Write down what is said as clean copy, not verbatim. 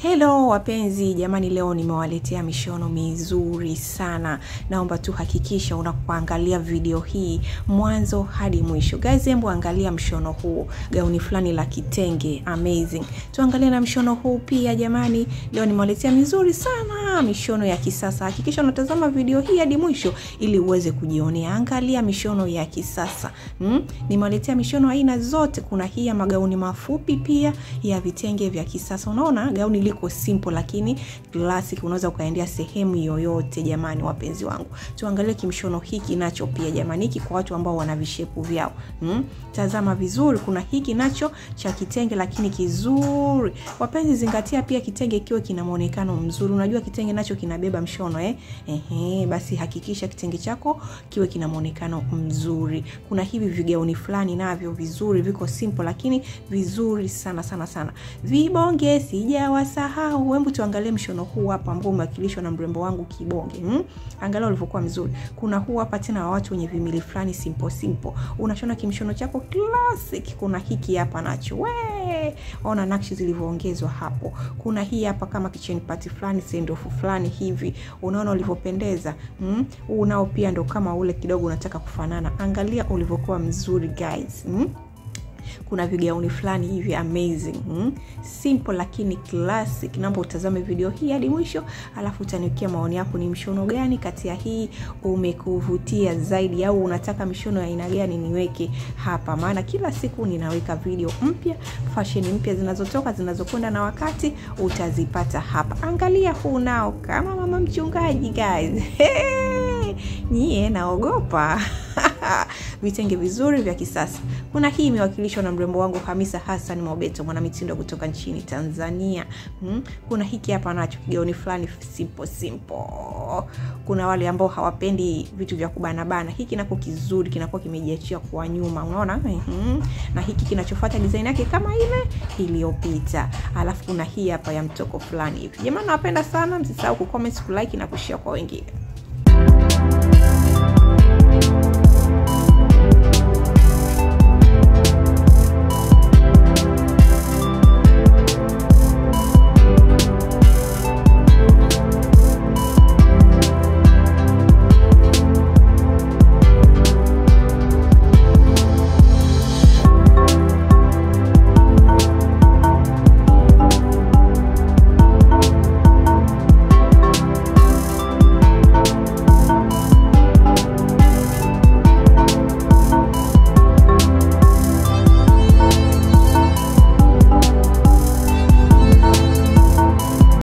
Hello wapenzi, jamani leo nimewaletea mishono mizuri sana. Naomba tu hakikisha unapoangalia video hii mwanzo hadi mwisho. Guys, hebu angalia mshono huu. Gauni fulani la kitenge, amazing. Tuangalie na mshono huu pia jamani. Leo nimewaletea mizuri sana mishono ya kisasa. Hakikisha unatazama video hii hadi mwisho ili uweze kujionea. Angalia mishono ya kisasa. Nimewaletea mishono aina zote. Kuna hii ya magauni mafupi pia ya vitenge vya kisasa. Unaona gauni liko simple lakini classic, unaweza ukaendea sehemu yoyote jamani wapenzi wangu. Tuangalie kimshono hiki nacho pia jamani, hiki kwa watu ambao wana vishepu vyao. Tazama vizuri, kuna hiki nacho cha kitenge lakini kizuri. Wapenzi zingatia pia kitenge kiwe kina muonekano mzuri. Unajua kitenge nacho kinabeba mshono basi hakikisha kitenge chako kiwe kina muonekano mzuri. Kuna hivi vigauni fulani navyo vizuri, viko simple lakini vizuri sana sana sana. Vibonge sijawasahau. Hebu tuangalie mshono huu hapa ambao umewakilishwa na mrembo wangu Kibonge. Angalia ulivyokuwa mzuri. Kuna huu hapa tena wa watu wenye vimili fulani simple. Unashona kimshono chako classic. Kuna hiki hapa nacho. Ona nakshi zilivyoongezwa hapo. Kuna hii hapa kama kitchen party fulani, sendofu fulani hivi. Unaona ulivyopendeza. Huu nao pia ndo kama ule kidogo unataka kufanana. Angalia ulivyokuwa mzuri guys. Kuna vigauni fulani hivi amazing. Simple lakini classic. Naomba utazame video hii hadi mwisho alafu utaniwekea maoni yako, ni mshono gani kati ya hii umekuvutia zaidi au unataka mishono ya aina gani niweke hapa, maana kila siku ninaweka video mpya, fashion mpya zinazotoka zinazokwenda na wakati utazipata hapa. Angalia huu nao kama mama mchungaji guys. Nyie naogopa. Vitenge vizuri vya kisasa. Kuna hii imewakilishwa na mrembo wangu Hamisa Hassan Mobeto, mwanamitindo kutoka nchini Tanzania. Kuna hiki hapa nacho kigauni fulani simple. Kuna wale ambao hawapendi vitu vya kubana. Hiki nako kizuri, kinakuwa kimejiachia kwa nyuma, unaona? Na hiki kinachofuata design yake kama ile iliyopita. Alafu kuna hii hapa ya mtoko fulani hivi. Jamani napenda sana, msisahau ku comment, ku like na kushare kwa wengine.